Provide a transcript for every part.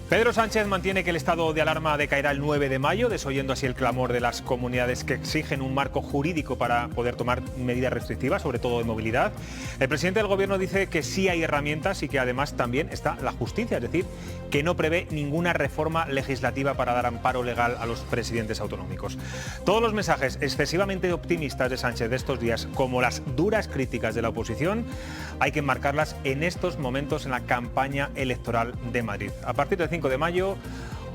Pedro Sánchez mantiene que el estado de alarma decaerá el 9 de mayo, desoyendo así el clamor de las comunidades que exigen un marco jurídico para poder tomar medidas restrictivas, sobre todo de movilidad. El presidente del gobierno dice que sí hay herramientas y que además también está la justicia, es decir, que no prevé ninguna reforma legislativa para dar amparo legal a los presidentes autonómicos. Todos los mensajes excesivamente optimistas de Sánchez de estos días, como las duras críticas de la oposición, hay que enmarcarlas en estos momentos en la campaña electoral de Madrid. A partir del 5 de mayo,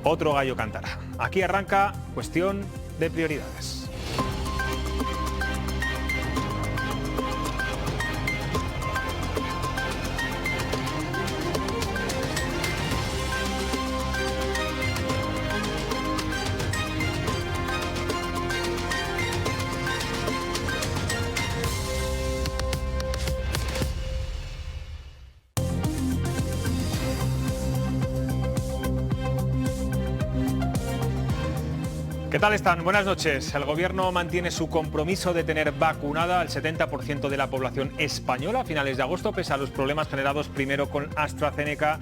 otro gallo cantará. Aquí arranca Cuestión de Prioridades. ¿Qué tal están? Buenas noches. El Gobierno mantiene su compromiso de tener vacunada al 70% de la población española a finales de agosto, pese a los problemas generados primero con AstraZeneca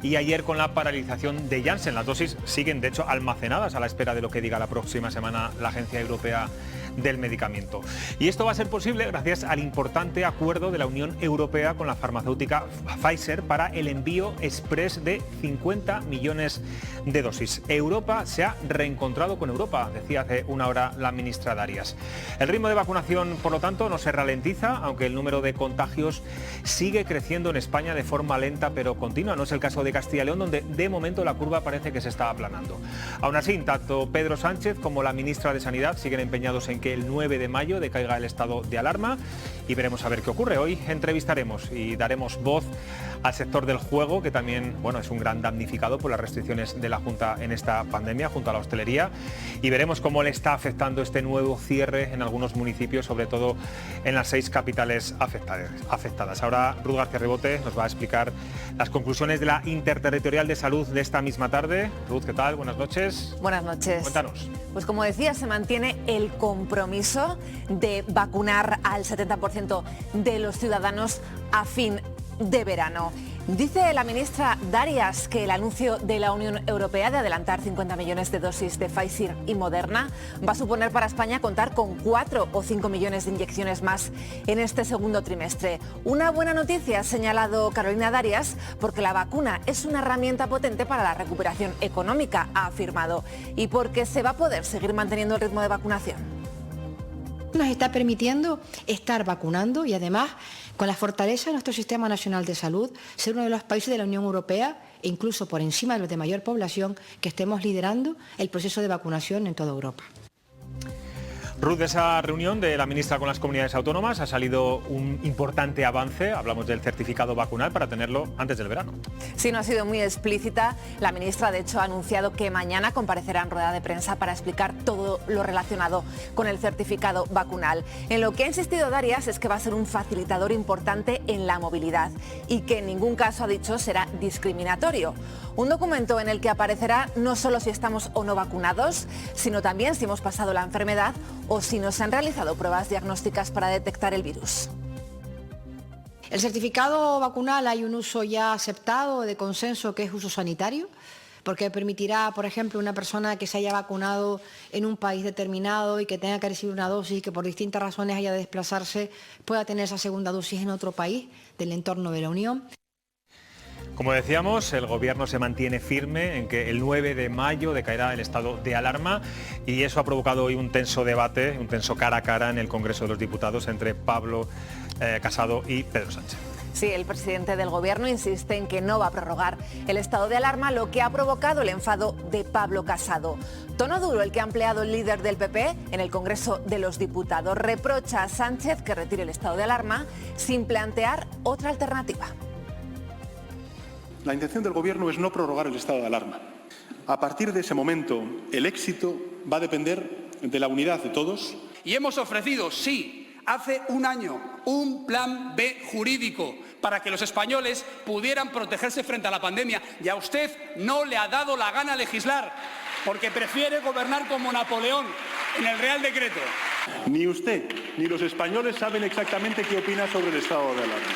y ayer con la paralización de Janssen. Las dosis siguen, de hecho, almacenadas a la espera de lo que diga la próxima semana la Agencia Europea del Medicamento. Y esto va a ser posible gracias al importante acuerdo de la Unión Europea con la farmacéutica Pfizer para el envío express de 50 millones de dosis. Europa se ha reencontrado con Europa, decía hace una hora la ministra Darias. El ritmo de vacunación, por lo tanto, no se ralentiza, aunque el número de contagios sigue creciendo en España de forma lenta pero continua. No es el caso de Castilla y León, donde de momento la curva parece que se está aplanando. Aún así, tanto Pedro Sánchez como la ministra de Sanidad siguen empeñados en que el 9 de mayo decaiga el estado de alarma y veremos a ver qué ocurre. Hoy entrevistaremos y daremos voz al sector del juego, que también, bueno, es un gran damnificado por las restricciones de la Junta en esta pandemia, junto a la hostelería, y veremos cómo le está afectando este nuevo cierre en algunos municipios, sobre todo en las 6 capitales afectadas. Ahora Ruth García Rebote nos va a explicar las conclusiones de la Interterritorial de Salud de esta misma tarde. Ruth, ¿qué tal? Buenas noches. Buenas noches. Cuéntanos. Pues como decía, se mantiene el compromiso de vacunar al 70% de los ciudadanos a fin de verano. Dice la ministra Darias que el anuncio de la Unión Europea de adelantar 50 millones de dosis de Pfizer y Moderna va a suponer para España contar con 4 o 5 millones de inyecciones más en este segundo trimestre. Una buena noticia, ha señalado Carolina Darias, porque la vacuna es una herramienta potente para la recuperación económica, ha afirmado, y porque se va a poder seguir manteniendo el ritmo de vacunación. Nos está permitiendo estar vacunando y además, con la fortaleza de nuestro Sistema Nacional de Salud, ser uno de los países de la Unión Europea, e incluso por encima de los de mayor población, que estemos liderando el proceso de vacunación en toda Europa. Ruth, de esa reunión de la ministra con las comunidades autónomas ha salido un importante avance. Hablamos del certificado vacunal para tenerlo antes del verano. Sí, no ha sido muy explícita. La ministra, de hecho, ha anunciado que mañana comparecerá en rueda de prensa para explicar todo lo relacionado con el certificado vacunal. En lo que ha insistido Darias es que va a ser un facilitador importante en la movilidad y que en ningún caso, ha dicho, será discriminatorio. Un documento en el que aparecerá no solo si estamos o no vacunados, sino también si hemos pasado la enfermedad o si nos han realizado pruebas diagnósticas para detectar el virus. El certificado vacunal hay un uso ya aceptado de consenso que es uso sanitario, porque permitirá, por ejemplo, una persona que se haya vacunado en un país determinado y que tenga que recibir una dosis y que por distintas razones haya de desplazarse, pueda tener esa segunda dosis en otro país del entorno de la Unión. Como decíamos, el Gobierno se mantiene firme en que el 9 de mayo decaerá el estado de alarma y eso ha provocado hoy un tenso debate, un tenso cara a cara en el Congreso de los Diputados entre Pablo Casado y Pedro Sánchez. Sí, el presidente del Gobierno insiste en que no va a prorrogar el estado de alarma, lo que ha provocado el enfado de Pablo Casado. Tono duro el que ha empleado el líder del PP en el Congreso de los Diputados. Reprocha a Sánchez que retire el estado de alarma sin plantear otra alternativa. La intención del Gobierno es no prorrogar el estado de alarma. A partir de ese momento, el éxito va a depender de la unidad de todos. Y hemos ofrecido, sí, hace un año, un plan B jurídico para que los españoles pudieran protegerse frente a la pandemia. Y a usted no le ha dado la gana legislar, porque prefiere gobernar como Napoleón en el Real Decreto. Ni usted ni los españoles saben exactamente qué opina sobre el estado de alarma.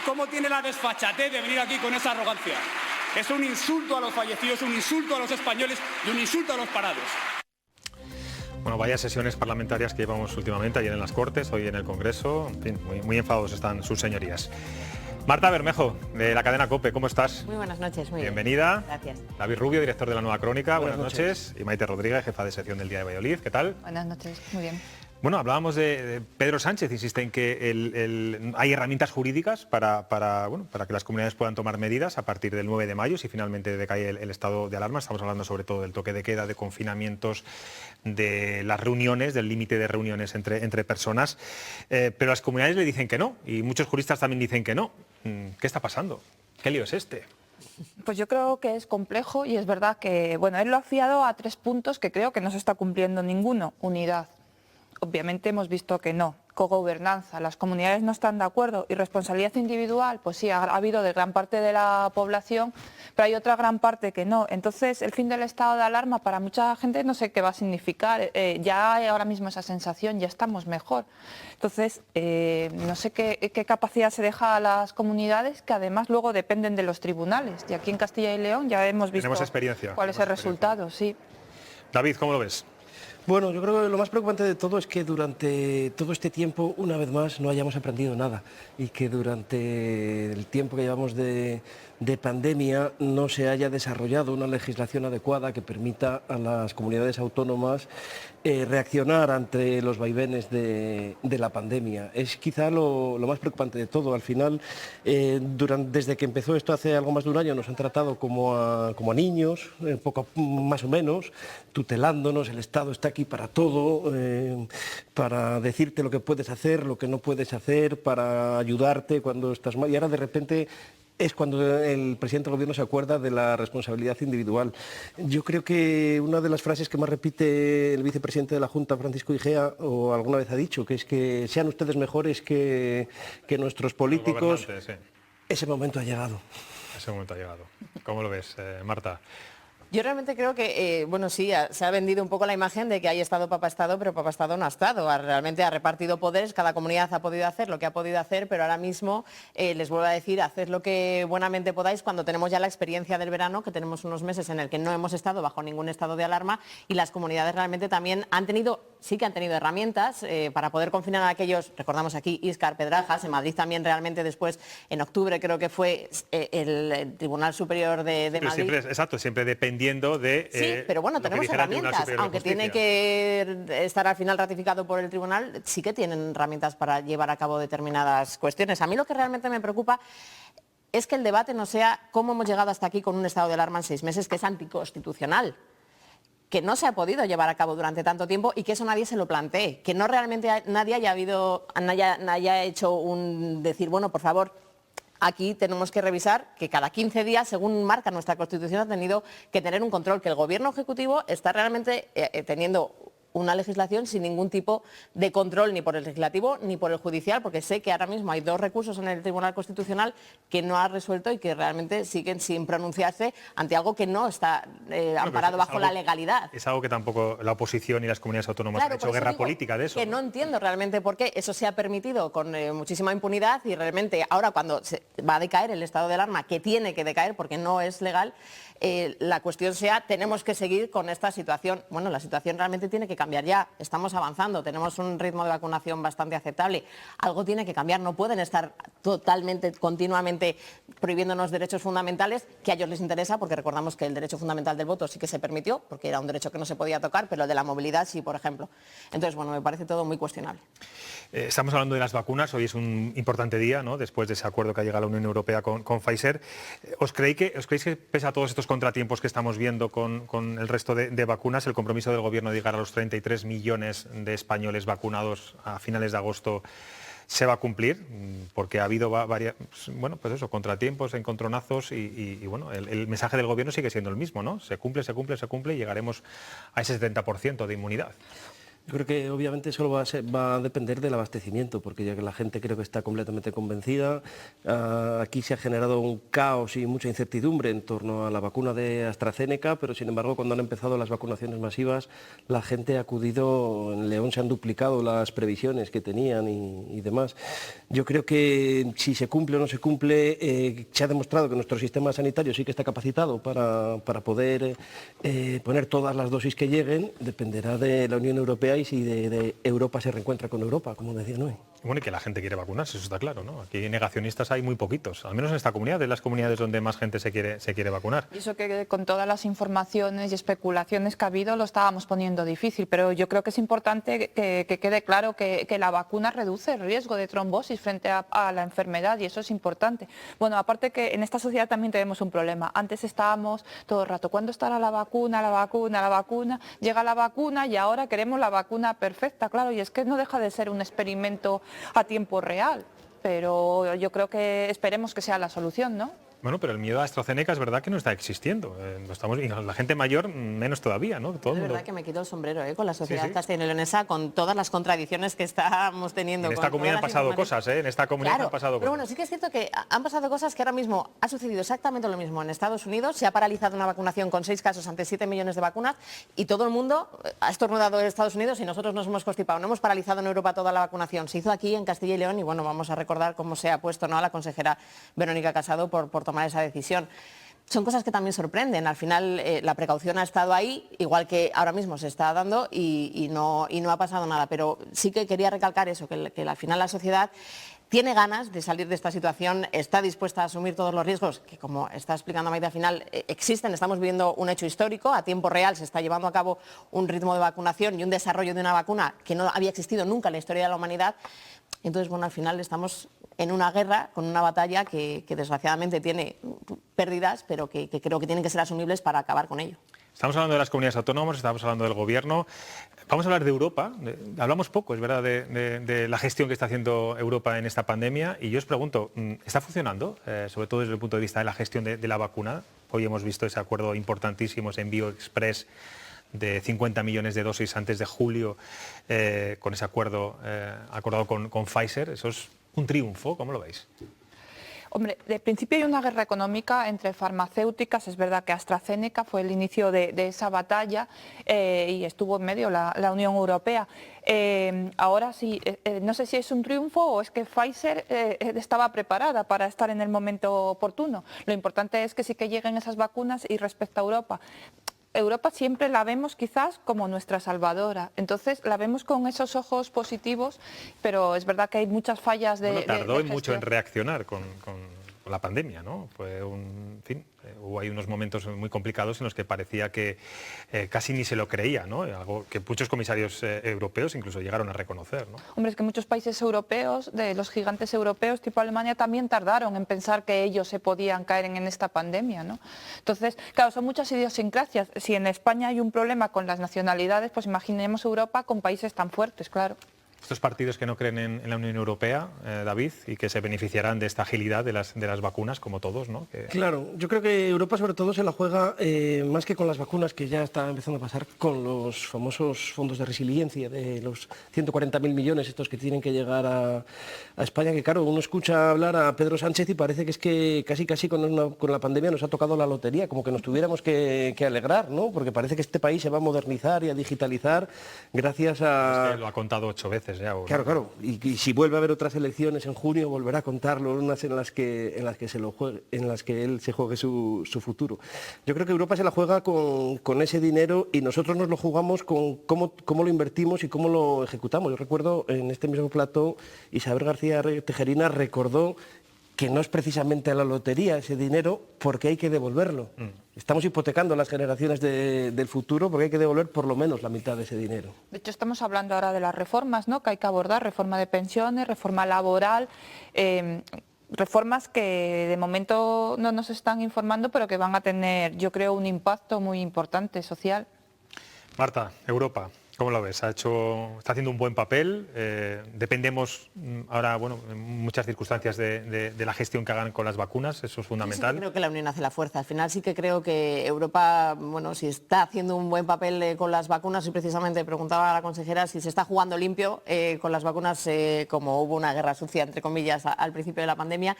¿Cómo tiene la desfachatez de venir aquí con esa arrogancia? Es un insulto a los fallecidos, un insulto a los españoles y un insulto a los parados. Bueno, vaya sesiones parlamentarias que llevamos últimamente, ayer en las Cortes, hoy en el Congreso. En fin, muy enfadados están sus señorías. Marta Bermejo, de la cadena COPE, ¿cómo estás? Muy buenas noches, muy Bienvenida. bien. Gracias. David Rubio, director de La Nueva Crónica, buenas noches. Y Maite Rodríguez, jefa de sección del Día de Valladolid, ¿qué tal? Buenas noches, muy bien. Bueno, hablábamos de Pedro Sánchez, insiste en que hay herramientas jurídicas para que las comunidades puedan tomar medidas a partir del 9 de mayo, si finalmente decae el estado de alarma. Estamos hablando sobre todo del toque de queda, de confinamientos, de las reuniones, del límite de reuniones entre personas. Pero las comunidades le dicen que no, y muchos juristas también dicen que no. ¿Qué está pasando? ¿Qué lío es este? Pues yo creo que es complejo y es verdad que, bueno, él lo ha fiado a 3 puntos que creo que no se está cumpliendo ninguno. Unidad. Obviamente hemos visto que no. Cogobernanza, las comunidades no están de acuerdo. Y responsabilidad individual, pues sí, ha habido de gran parte de la población, pero hay otra gran parte que no. Entonces, el fin del estado de alarma para mucha gente no sé qué va a significar. Ya hay ahora mismo esa sensación, ya estamos mejor. Entonces, no sé qué capacidad se deja a las comunidades, que además luego dependen de los tribunales. Y aquí en Castilla y León ya hemos visto cuál es el resultado. Sí. David, ¿cómo lo ves? Bueno, yo creo que lo más preocupante de todo es que durante todo este tiempo, una vez más, no hayamos aprendido nada y que durante el tiempo que llevamos de pandemia no se haya desarrollado una legislación adecuada que permita a las comunidades autónomas reaccionar ante los vaivenes de la pandemia. Es quizá lo más preocupante de todo. Al final, desde que empezó esto hace algo más de un año, nos han tratado como a niños, poco más o menos, tutelándonos. El Estado está aquí para todo, para decirte lo que puedes hacer, lo que no puedes hacer, para ayudarte cuando estás mal. Y ahora de repente es cuando el presidente del Gobierno se acuerda de la responsabilidad individual. Yo creo que una de las frases que más repite el vicepresidente de la Junta, Francisco Igea, o alguna vez ha dicho, que es que sean ustedes mejores que nuestros políticos. Sí. Ese momento ha llegado. Ese momento ha llegado. ¿Cómo lo ves, Marta? Yo realmente creo que, bueno, sí, se ha vendido un poco la imagen de que hay Estado, Papa Estado, pero Papa Estado no ha estado. Realmente ha repartido poderes, cada comunidad ha podido hacer lo que ha podido hacer, pero ahora mismo les vuelvo a decir, haced lo que buenamente podáis cuando tenemos ya la experiencia del verano, que tenemos unos meses en el que no hemos estado bajo ningún estado de alarma y las comunidades realmente también sí que han tenido herramientas para poder confinar a aquellos, recordamos aquí Íscar, Pedrajas, en Madrid también realmente después, en octubre creo que fue el Tribunal Superior de Madrid. Siempre dependiendo de... sí, pero bueno, tenemos herramientas, aunque tiene que estar al final ratificado por el tribunal, sí que tienen herramientas para llevar a cabo determinadas cuestiones. A mí lo que realmente me preocupa es que el debate no sea cómo hemos llegado hasta aquí con un estado de alarma en 6 meses, que es anticonstitucional, que no se ha podido llevar a cabo durante tanto tiempo y que eso nadie se lo plantee, que no realmente nadie haya hecho decir, bueno, por favor, aquí tenemos que revisar que cada 15 días, según marca nuestra Constitución, ha tenido que tener un control, que el Gobierno Ejecutivo está realmente teniendo una legislación sin ningún tipo de control ni por el legislativo ni por el judicial, porque sé que ahora mismo hay 2 recursos en el Tribunal Constitucional que no ha resuelto y que realmente siguen sin pronunciarse ante algo que no está amparado bajo la legalidad. Es algo que tampoco la oposición y las comunidades autónomas han hecho guerra política de eso. Que no entiendo realmente por qué eso se ha permitido con muchísima impunidad y realmente ahora cuando va a decaer el estado de alarma, que tiene que decaer porque no es legal, la cuestión sea, tenemos que seguir con esta situación. Bueno, la situación realmente tiene que cambiar ya, estamos avanzando, tenemos un ritmo de vacunación bastante aceptable, algo tiene que cambiar, no pueden estar totalmente, continuamente prohibiéndonos derechos fundamentales que a ellos les interesa, porque recordamos que el derecho fundamental del voto sí que se permitió, porque era un derecho que no se podía tocar, pero el de la movilidad sí, por ejemplo. Entonces, bueno, me parece todo muy cuestionable. Estamos hablando de las vacunas, hoy es un importante día, ¿no?, después de ese acuerdo que ha llegado la Unión Europea con Pfizer. ¿Os creéis que pese a todos estos contratiempos que estamos viendo con el resto de vacunas, el compromiso del Gobierno de llegar a los 33 millones de españoles vacunados a finales de agosto se va a cumplir? Porque ha habido varios, contratiempos, encontronazos y bueno, el mensaje del Gobierno sigue siendo el mismo, ¿no? Se cumple y llegaremos a ese 70% de inmunidad. Yo creo que obviamente solo va a depender del abastecimiento, porque ya que la gente creo que está completamente convencida. Aquí se ha generado un caos y mucha incertidumbre en torno a la vacuna de AstraZeneca, pero sin embargo cuando han empezado las vacunaciones masivas, la gente ha acudido, en León se han duplicado las previsiones que tenían y demás. Yo creo que si se cumple o no se cumple, se ha demostrado que nuestro sistema sanitario sí que está capacitado para poder poner todas las dosis que lleguen, dependerá de la Unión Europea y si de Europa se reencuentra con Europa, como decía Noé. Bueno, y que la gente quiere vacunarse, eso está claro, ¿no? Aquí negacionistas hay muy poquitos, al menos en esta comunidad, de las comunidades donde más gente se quiere vacunar. Y eso que con todas las informaciones y especulaciones que ha habido lo estábamos poniendo difícil, pero yo creo que es importante que quede claro que la vacuna reduce el riesgo de trombosis frente a la enfermedad y eso es importante. Bueno, aparte que en esta sociedad también tenemos un problema. Antes estábamos todo el rato, ¿cuándo estará la vacuna, la vacuna, la vacuna? Llega la vacuna y ahora queremos la vacuna perfecta, claro, y es que no deja de ser un experimento a tiempo real, pero yo creo que esperemos que sea la solución, ¿no? Bueno, pero el miedo a AstraZeneca es verdad que no está existiendo. Y la gente mayor menos todavía, ¿no? Es verdad que me quito el sombrero con la sociedad castellano-leonesa, con todas las contradicciones que estamos teniendo. En esta comunidad han pasado cosas, ¿eh? En esta comunidad han pasado cosas. Pero bueno, sí que es cierto que han pasado cosas que ahora mismo ha sucedido exactamente lo mismo en Estados Unidos. Se ha paralizado una vacunación con 6 casos ante 7 millones de vacunas y todo el mundo ha estornudado en Estados Unidos y nosotros nos hemos constipado. No hemos paralizado en Europa toda la vacunación. Se hizo aquí en Castilla y León y bueno, vamos a recordar cómo se ha puesto, ¿no?, a la consejera Verónica Casado por tomar esa decisión. Son cosas que también sorprenden. Al final la precaución ha estado ahí, igual que ahora mismo se está dando y no ha pasado nada. Pero sí que quería recalcar eso, que al final la sociedad tiene ganas de salir de esta situación, está dispuesta a asumir todos los riesgos que, como está explicando Maite al final, existen. Estamos viviendo un hecho histórico, a tiempo real se está llevando a cabo un ritmo de vacunación y un desarrollo de una vacuna que no había existido nunca en la historia de la humanidad. Entonces, bueno, al final estamos en una guerra, con una batalla que desgraciadamente tiene pérdidas, pero que creo que tienen que ser asumibles para acabar con ello. Estamos hablando de las comunidades autónomas, estamos hablando del gobierno. Vamos a hablar de Europa. Hablamos poco, es verdad, de la gestión que está haciendo Europa en esta pandemia. Y yo os pregunto, ¿está funcionando? Sobre todo desde el punto de vista de la gestión de la vacuna. Hoy hemos visto ese acuerdo importantísimo, ese envío express de 50 millones de dosis antes de julio, con ese acuerdo acordado con Pfizer. Eso es un triunfo, ¿cómo lo veis? Hombre, de principio hay una guerra económica entre farmacéuticas. Es verdad que AstraZeneca fue el inicio de esa batalla y estuvo en medio la Unión Europea. Ahora sí, no sé si es un triunfo o es que Pfizer estaba preparada para estar en el momento oportuno. Lo importante es que sí que lleguen esas vacunas y respecto a Europa siempre la vemos quizás como nuestra salvadora, entonces la vemos con esos ojos positivos, pero es verdad que hay muchas fallas de tardó de mucho en reaccionar con la pandemia, ¿no? Hubo ahí unos momentos muy complicados en los que parecía que casi ni se lo creía, ¿no? Algo que muchos comisarios europeos incluso llegaron a reconocer, ¿no? Hombre, es que muchos países europeos, de los gigantes europeos tipo Alemania, también tardaron en pensar que ellos se podían caer en esta pandemia, ¿no? Entonces, claro, son muchas idiosincrasias. Si en España hay un problema con las nacionalidades, pues imaginemos Europa con países tan fuertes, claro. Estos partidos que no creen en la Unión Europea, David, y que se beneficiarán de esta agilidad de las vacunas, como todos, ¿no? Claro, yo creo que Europa sobre todo se la juega más que con las vacunas, que ya está empezando a pasar, con los famosos fondos de resiliencia, de los 140.000 millones estos que tienen que llegar a España, que claro, uno escucha hablar a Pedro Sánchez y parece que es que casi con la pandemia nos ha tocado la lotería, como que nos tuviéramos que alegrar, ¿no? Porque parece que este país se va a modernizar y a digitalizar gracias a... Es que lo ha contado 8 veces. Claro, y si vuelve a haber otras elecciones en junio, volverá a contarlo, unas en las que él se juegue su futuro. Yo creo que Europa se la juega con ese dinero y nosotros nos lo jugamos con cómo lo invertimos y cómo lo ejecutamos. Yo recuerdo en este mismo plató, Isabel García Tejerina recordó que no es precisamente a la lotería ese dinero porque hay que devolverlo. Estamos hipotecando las generaciones del futuro porque hay que devolver por lo menos la mitad de ese dinero. De hecho, estamos hablando ahora de las reformas, ¿no?, que hay que abordar, reforma de pensiones, reforma laboral, reformas que de momento no nos están informando, pero que van a tener, yo creo, un impacto muy importante social. Marta, Europa. ¿Cómo lo ves? Está haciendo un buen papel. Dependemos ahora, bueno, en muchas circunstancias de la gestión que hagan con las vacunas. Eso es fundamental. Sí, creo que la unión hace la fuerza. Al final sí que creo que Europa, bueno, si está haciendo un buen papel con las vacunas, y precisamente preguntaba a la consejera si se está jugando limpio con las vacunas, como hubo una guerra sucia, entre comillas, al principio de la pandemia.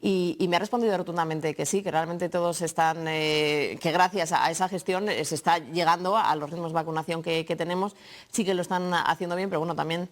Y me ha respondido rotundamente que sí, que realmente todos están, que gracias a esa gestión se está llegando a los ritmos de vacunación que tenemos. Sí que lo están haciendo bien, pero bueno, también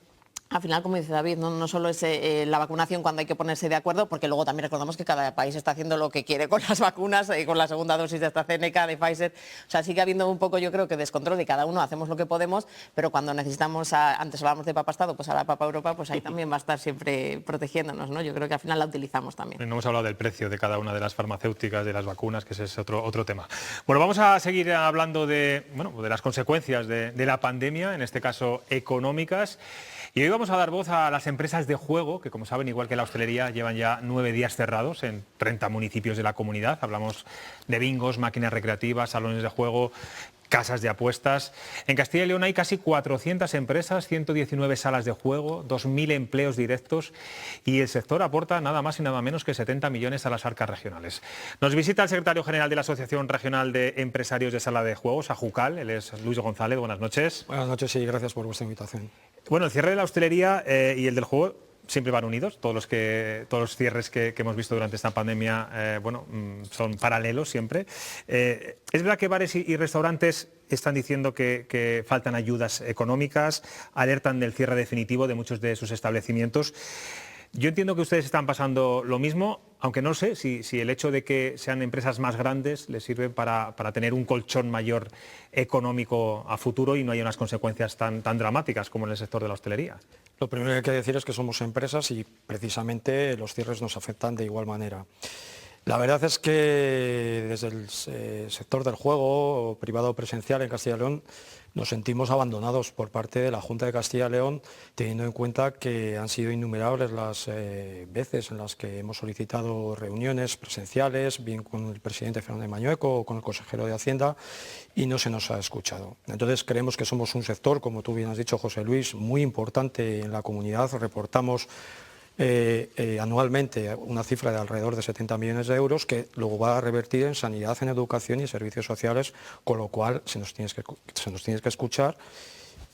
al final, como dice David, no solo es la vacunación cuando hay que ponerse de acuerdo, porque luego también recordamos que cada país está haciendo lo que quiere con las vacunas, con la segunda dosis de AstraZeneca, de Pfizer. O sea, sigue habiendo un poco, yo creo, que descontrol y cada uno hacemos lo que podemos, pero cuando necesitamos, antes hablábamos de Papa Estado, pues a la Papa Europa, pues ahí también va a estar siempre protegiéndonos, ¿no? Yo creo que al final la utilizamos también. No hemos hablado del precio de cada una de las farmacéuticas, de las vacunas, que ese es otro tema. Bueno, vamos a seguir hablando de las consecuencias de la pandemia, en este caso económicas. Y hoy vamos a dar voz a las empresas de juego, que como saben, igual que la hostelería, llevan ya 9 días cerrados en 30 municipios de la comunidad. Hablamos de bingos, máquinas recreativas, salones de juego, casas de apuestas. En Castilla y León hay casi 400 empresas, 119 salas de juego, 2.000 empleos directos y el sector aporta nada más y nada menos que 70 millones a las arcas regionales. Nos visita el secretario general de la Asociación Regional de Empresarios de Sala de Juegos, AJUCAL, él es Luis González. Buenas noches. Buenas noches y gracias por vuestra invitación. Bueno, el cierre de la hostelería y el del juego siempre van unidos. Todos los cierres que hemos visto durante esta pandemia son paralelos siempre. Es verdad que bares y restaurantes están diciendo que faltan ayudas económicas, alertan del cierre definitivo de muchos de sus establecimientos. Yo entiendo que ustedes están pasando lo mismo, aunque no sé si el hecho de que sean empresas más grandes les sirve para tener un colchón mayor económico a futuro y no haya unas consecuencias tan dramáticas como en el sector de la hostelería. Lo primero que hay que decir es que somos empresas y precisamente los cierres nos afectan de igual manera. La verdad es que desde el sector del juego privado o presencial en Castilla y León nos sentimos abandonados por parte de la Junta de Castilla y León, teniendo en cuenta que han sido innumerables las veces en las que hemos solicitado reuniones presenciales, bien con el presidente Fernández Mañueco o con el consejero de Hacienda, y no se nos ha escuchado. Entonces creemos que somos un sector, como tú bien has dicho, José Luis, muy importante en la comunidad. Reportamos anualmente una cifra de alrededor de 70 millones de euros que luego va a revertir en sanidad, en educación y servicios sociales, con lo cual se nos tiene que escuchar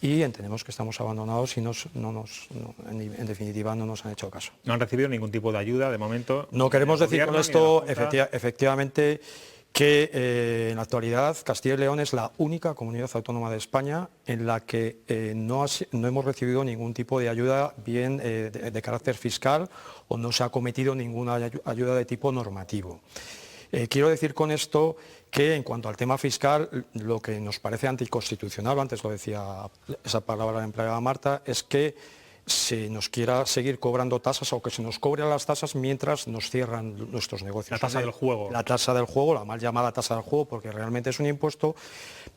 y entendemos que estamos abandonados y en definitiva no nos han hecho caso. ¿No han recibido ningún tipo de ayuda de momento? No queremos decir con esto, efectivamente, que en la actualidad Castilla y León es la única comunidad autónoma de España en la que no hemos recibido ningún tipo de ayuda, bien de carácter fiscal, o no se ha cometido ninguna ayuda de tipo normativo. Quiero decir con esto que en cuanto al tema fiscal, lo que nos parece anticonstitucional, antes lo decía esa palabra empleada Marta, es que se nos quiera seguir cobrando tasas o que se nos cobren las tasas mientras nos cierran nuestros negocios. La tasa del juego. La tasa del juego, la mal llamada tasa del juego, porque realmente es un impuesto,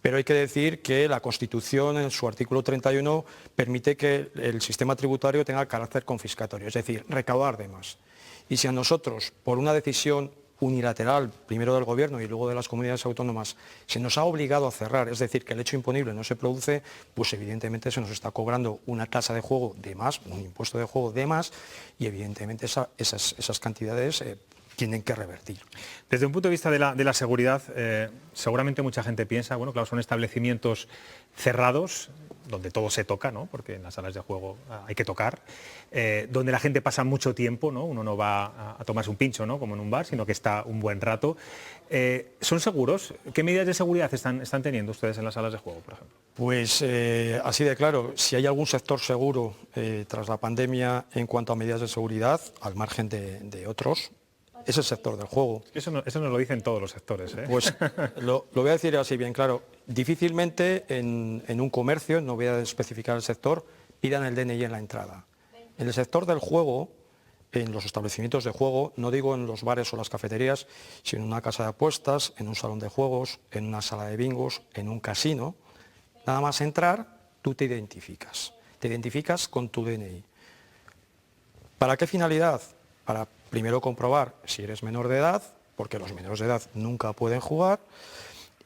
pero hay que decir que la Constitución en su artículo 31 permite que el sistema tributario tenga carácter confiscatorio, es decir, recaudar de más. Y si a nosotros, por una decisión unilateral, primero del Gobierno y luego de las comunidades autónomas, se nos ha obligado a cerrar, es decir, que el hecho imponible no se produce, pues evidentemente se nos está cobrando una tasa de juego de más, un impuesto de juego de más, y evidentemente esas cantidades tienen que revertir. Desde un punto de vista de la seguridad, seguramente mucha gente piensa, bueno, claro, son establecimientos cerrados, donde todo se toca, ¿no? Porque en las salas de juego hay que tocar, donde la gente pasa mucho tiempo, ¿no? Uno no va a tomarse un pincho, ¿no? Como en un bar, sino que está un buen rato. ¿Son seguros? ¿Qué medidas de seguridad están teniendo ustedes en las salas de juego, por ejemplo? Pues así de claro, si hay algún sector seguro tras la pandemia en cuanto a medidas de seguridad, al margen de otros, es el sector del juego. Eso nos lo dicen todos los sectores, ¿eh? Pues lo voy a decir así bien claro. Difícilmente en un comercio, no voy a especificar el sector, pidan el DNI en la entrada. En el sector del juego, en los establecimientos de juego, no digo en los bares o las cafeterías, sino en una casa de apuestas, en un salón de juegos, en una sala de bingos, en un casino, nada más entrar, tú te identificas con tu DNI. ¿Para qué finalidad? Para primero comprobar si eres menor de edad, porque los menores de edad nunca pueden jugar,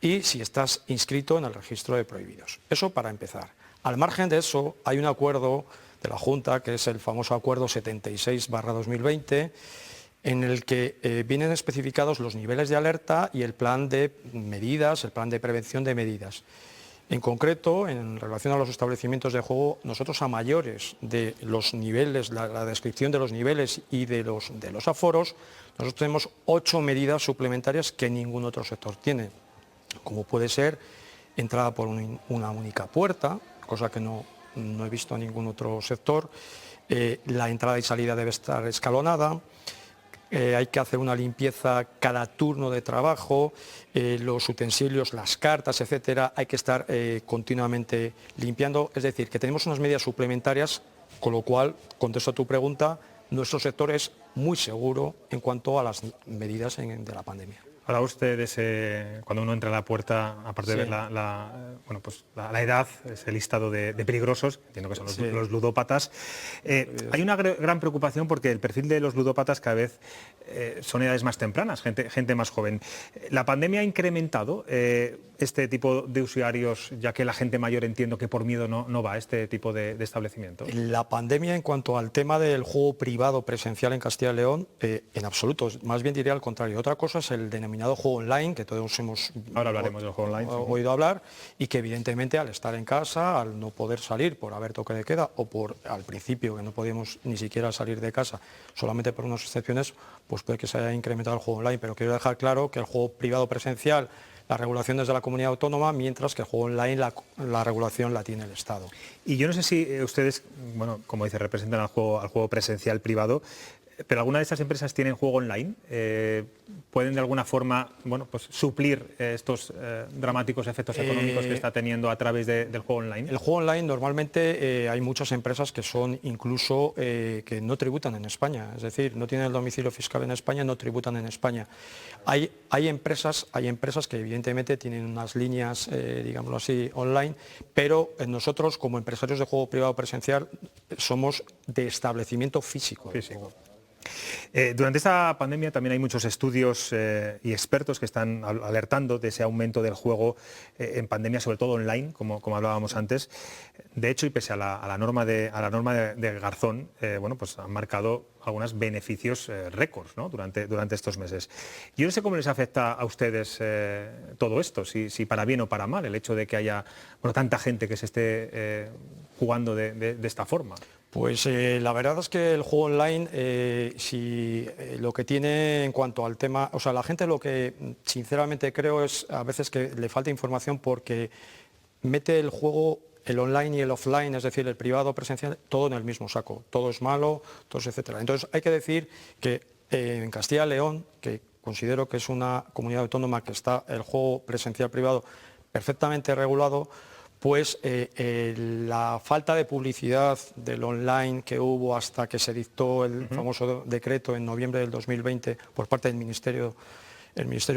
y si estás inscrito en el registro de prohibidos. Eso para empezar. Al margen de eso, hay un acuerdo de la Junta, que es el famoso acuerdo 76/2020, en el que vienen especificados los niveles de alerta y el plan de medidas, el plan de prevención de medidas. En concreto, en relación a los establecimientos de juego, nosotros a mayores de los niveles, la descripción de los niveles y de los aforos, nosotros tenemos 8 medidas suplementarias que ningún otro sector tiene, como puede ser entrada por una única puerta, cosa que no he visto en ningún otro sector, la entrada y salida debe estar escalonada, hay que hacer una limpieza cada turno de trabajo, los utensilios, las cartas, etcétera, hay que estar continuamente limpiando. Es decir, que tenemos unas medidas suplementarias, con lo cual, contesto a tu pregunta, nuestro sector es muy seguro en cuanto a las medidas de la pandemia. Habla usted de ese, cuando uno entra a la puerta, aparte de ver la edad, ese listado de peligrosos, entiendo que son los ludópatas. Hay una gran preocupación porque el perfil de los ludópatas cada vez son edades más tempranas, gente más joven. ¿La pandemia ha incrementado este tipo de usuarios, ya que la gente mayor entiendo que por miedo no va a este tipo de establecimientos? La pandemia, en cuanto al tema del juego privado presencial en Castilla y León, en absoluto, más bien diría al contrario. Otra cosa es el denominado juego online, que todos hemos Ahora hablaremos del juego online, oído hablar, y que evidentemente al estar en casa, al no poder salir por haber toque de queda o por al principio que no podíamos ni siquiera salir de casa, solamente por unas excepciones, pues puede que se haya incrementado el juego online, pero quiero dejar claro que el juego privado presencial, la regulación es de la comunidad autónoma, mientras que el juego online la regulación la tiene el Estado. Y yo no sé si ustedes, bueno, como dice, representan al juego presencial privado, pero ¿alguna de estas empresas tienen juego online? ¿Pueden de alguna forma suplir estos dramáticos efectos económicos que está teniendo a través del juego online? El juego online normalmente hay muchas empresas que son incluso que no tributan en España, es decir, no tienen el domicilio fiscal en España, no tributan en España. Hay empresas que evidentemente tienen unas líneas, digámoslo así, online, pero nosotros como empresarios de juego privado presencial somos de establecimiento físico. Durante esta pandemia también hay muchos estudios y expertos que están alertando de ese aumento del juego en pandemia, sobre todo online, como hablábamos antes. De hecho, y pese a la norma de Garzón, pues han marcado algunos beneficios récords, ¿no? durante estos meses. Yo no sé cómo les afecta a ustedes todo esto, si para bien o para mal, el hecho de que haya tanta gente que se esté jugando de esta forma. Pues la verdad es que el juego online, lo que tiene en cuanto al tema, o sea, la gente lo que sinceramente creo es a veces que le falta información porque mete el juego, el online y el offline, es decir, el privado presencial, todo en el mismo saco. Todo es malo, todo es etcétera. Entonces hay que decir que en Castilla y León, que considero que es una comunidad autónoma que está el juego presencial privado perfectamente regulado, pues la falta de publicidad del online que hubo hasta que se dictó el famoso decreto en noviembre del 2020 por parte del ministerio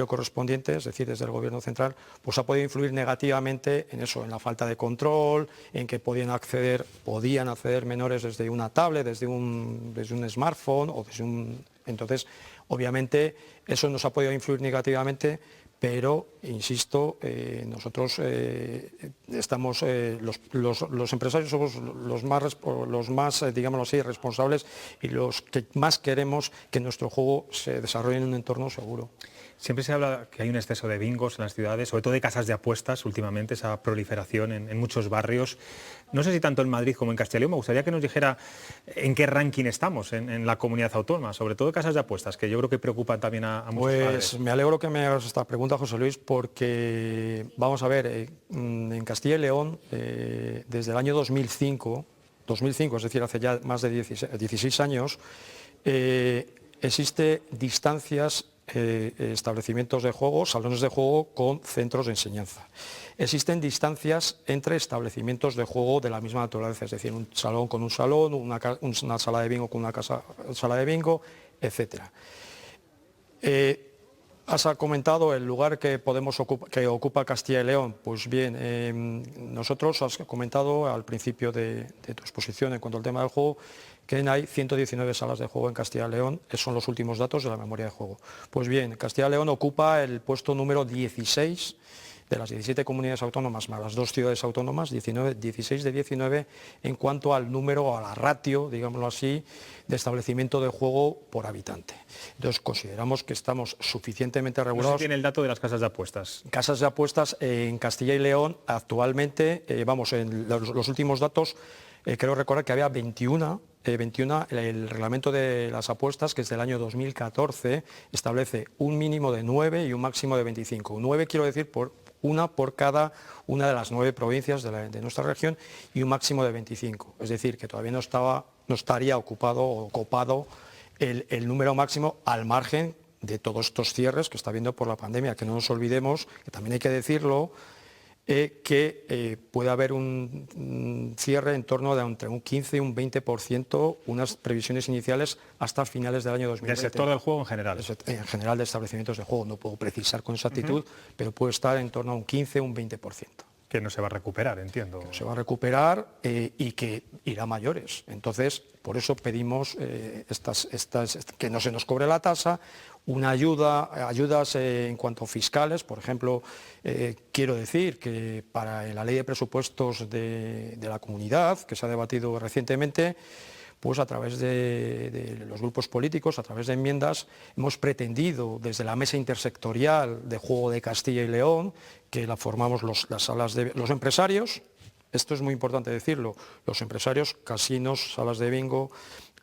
correspondiente, es decir, desde el Gobierno central, pues ha podido influir negativamente en eso, en la falta de control, en que podían acceder menores desde una tablet, desde un smartphone o desde un... Entonces, obviamente, eso nos ha podido influir negativamente, pero, insisto, nosotros estamos, los empresarios somos los más, digámoslo así, responsables y los que más queremos que nuestro juego se desarrolle en un entorno seguro. Siempre se habla que hay un exceso de bingos en las ciudades, sobre todo de casas de apuestas últimamente, esa proliferación en muchos barrios. No sé si tanto en Madrid como en Castilla y León, me gustaría que nos dijera en qué ranking estamos en la comunidad autónoma, sobre todo casas de apuestas, que yo creo que preocupan también a muchos padres. Pues me alegro que me hagas esta pregunta, José Luis, porque, vamos a ver, en Castilla y León, desde el año 2005, es decir, hace ya más de 16 años, existe distancias, establecimientos de juego, salones de juego con centros de enseñanza. Existen distancias entre establecimientos de juego de la misma naturaleza, es decir, un salón con un salón, una sala de bingo con una sala de bingo, etc. Has comentado el lugar que ocupa Castilla y León. Pues bien, nosotros has comentado al principio de tu exposición en cuanto al tema del juego que hay 119 salas de juego en Castilla y León, esos son los últimos datos de la memoria de juego. Pues bien, Castilla y León ocupa el puesto número 16 de las 17 comunidades autónomas más las 2 ciudades autónomas, 16 de 19 en cuanto al número o a la ratio, digámoslo así, de establecimiento de juego por habitante. Entonces consideramos que estamos suficientemente regulados. No se tiene el dato de las casas de apuestas. Casas de apuestas en Castilla y León actualmente, en los últimos datos, creo recordar que había 21, el reglamento de las apuestas, que es del año 2014, establece un mínimo de 9 y un máximo de 25. 9 quiero decir una por cada una de las 9 provincias de nuestra región y un máximo de 25. Es decir, que todavía no estaría ocupado o copado el número máximo al margen de todos estos cierres que está habiendo por la pandemia. Que no nos olvidemos, que también hay que decirlo, que puede haber un cierre en torno de entre un 15 y un 20%, unas previsiones iniciales hasta finales del año 2020. ¿Del sector del juego en general? En general de establecimientos de juego, no puedo precisar con exactitud, pero puede estar en torno a un 15 o un 20%. Que no se va a recuperar, entiendo. Que no se va a recuperar y que irá a mayores. Entonces, por eso pedimos que no se nos cobre la tasa, ayudas en cuanto a fiscales. Por ejemplo, quiero decir que para la ley de presupuestos de la comunidad, que se ha debatido recientemente, pues a través de los grupos políticos, a través de enmiendas, hemos pretendido desde la mesa intersectorial de juego de Castilla y León, que la formamos las salas de los empresarios, esto es muy importante decirlo, los empresarios, casinos, salas de bingo,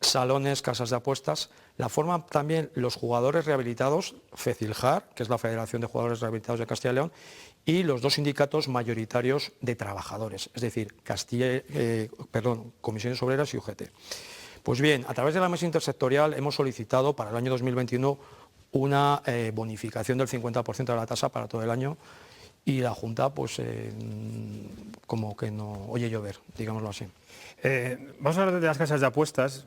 salones, casas de apuestas, la forman también los jugadores rehabilitados, FECILJAR, que es la Federación de Jugadores Rehabilitados de Castilla y León, y los 2 sindicatos mayoritarios de trabajadores, es decir, Comisiones Obreras y UGT. Pues bien, a través de la mesa intersectorial hemos solicitado para el año 2021 una bonificación del 50% de la tasa para todo el año y la Junta pues como que no oye llover, digámoslo así. Vamos a hablar de las casas de apuestas,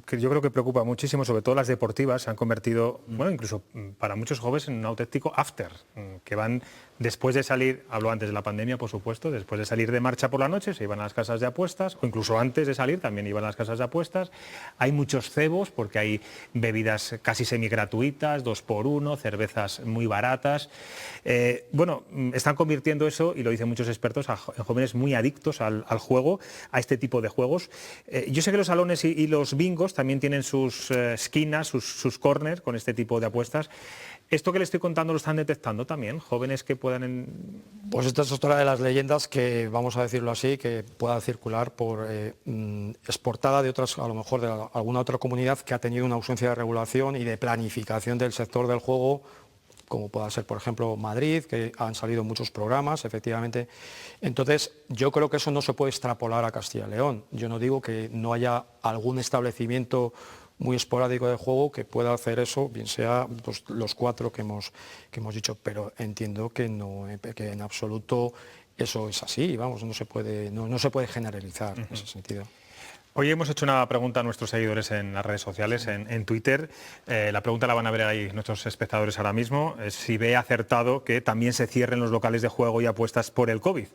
que yo creo que preocupa muchísimo, sobre todo las deportivas, se han convertido, bueno, incluso para muchos jóvenes, en un auténtico after, que van después de salir, hablo antes de la pandemia, por supuesto, después de salir de marcha por la noche, se iban a las casas de apuestas, o incluso antes de salir también iban a las casas de apuestas. Hay muchos cebos, porque hay bebidas casi semigratuitas, 2x1, cervezas muy baratas. Bueno, están convirtiendo eso, y lo dicen muchos expertos, en jóvenes muy adictos al juego, a este tipo de juegos. Yo sé que los salones y los bingos también tienen sus esquinas, sus corners con este tipo de apuestas. ¿Esto que le estoy contando lo están detectando también? ¿Jóvenes que puedan...? Pues esta es otra de las leyendas que, vamos a decirlo así, que pueda circular exportada de otras, a lo mejor de alguna otra comunidad que ha tenido una ausencia de regulación y de planificación del sector del juego, como pueda ser, por ejemplo, Madrid, que han salido muchos programas, efectivamente. Entonces, yo creo que eso no se puede extrapolar a Castilla y León. Yo no digo que no haya algún establecimiento muy esporádico de juego que pueda hacer eso, bien sea pues, los 4 que hemos dicho, pero entiendo que en absoluto eso es así, vamos, no se puede generalizar en ese sentido. Hoy hemos hecho una pregunta a nuestros seguidores en las redes sociales, en Twitter. La pregunta la van a ver ahí nuestros espectadores ahora mismo, es si ve acertado que también se cierren los locales de juego y apuestas por el COVID.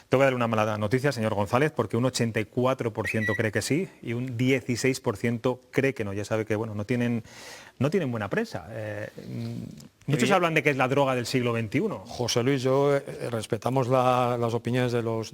Tengo que darle una mala noticia, señor González, porque un 84% cree que sí y un 16% cree que no. Ya sabe que bueno, no tienen buena prensa. Muchos hablan de que es la droga del siglo XXI. José Luis, respetamos las opiniones de los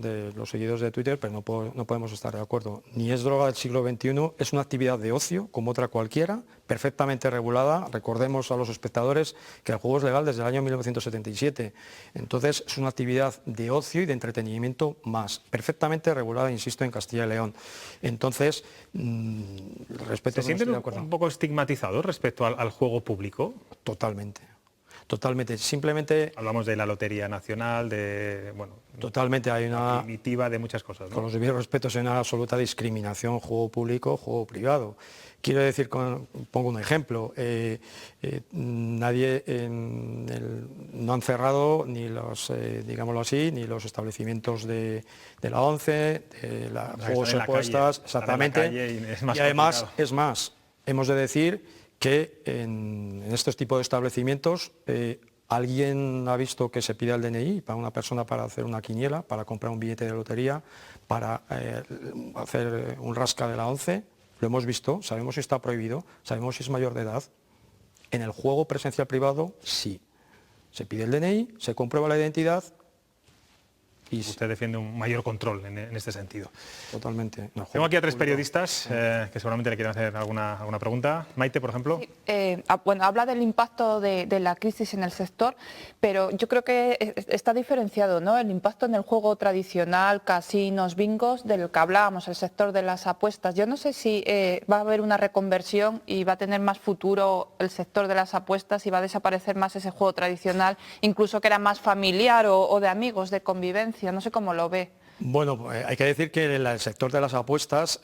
seguidores de Twitter, pero no podemos estar de acuerdo. Ni es droga del siglo XXI, es una actividad de ocio, como otra cualquiera, perfectamente regulada. Recordemos a los espectadores que el juego es legal desde el año 1977. Entonces, es una actividad de ocio y de entretenimiento más, perfectamente regulada, insisto, en Castilla y León. Entonces, respeto... ¿Se sienten un poco estigmatizados respecto al juego público? Totalmente. Totalmente, simplemente... Hablamos de la Lotería Nacional, totalmente, hay una... primitiva de muchas cosas, ¿no? Con los debidos respetos, hay una absoluta discriminación, juego público, juego privado. Quiero decir, pongo un ejemplo, nadie no han cerrado ni los, digámoslo así, ni los establecimientos de la ONCE, de juegos y apuestas, exactamente, y además, es más, hemos de decir que en estos tipos de establecimientos alguien ha visto que se pide el DNI para una persona para hacer una quiniela, para comprar un billete de lotería, para hacer un rasca de la ONCE. Lo hemos visto, sabemos si está prohibido, sabemos si es mayor de edad. En el juego presencial privado, sí. Se pide el DNI, se comprueba la identidad. Y usted defiende un mayor control en este sentido. Totalmente. No, tengo aquí a 3 periodistas que seguramente le quieren hacer alguna pregunta. Maite, por ejemplo. Sí, bueno, habla del impacto de la crisis en el sector, pero yo creo que está diferenciado, ¿no?, el impacto en el juego tradicional, casinos, bingos, del que hablábamos, el sector de las apuestas. Yo no sé si va a haber una reconversión y va a tener más futuro el sector de las apuestas y va a desaparecer más ese juego tradicional, incluso que era más familiar o de amigos, de convivencia. No sé cómo lo ve. Bueno, hay que decir que el sector de las apuestas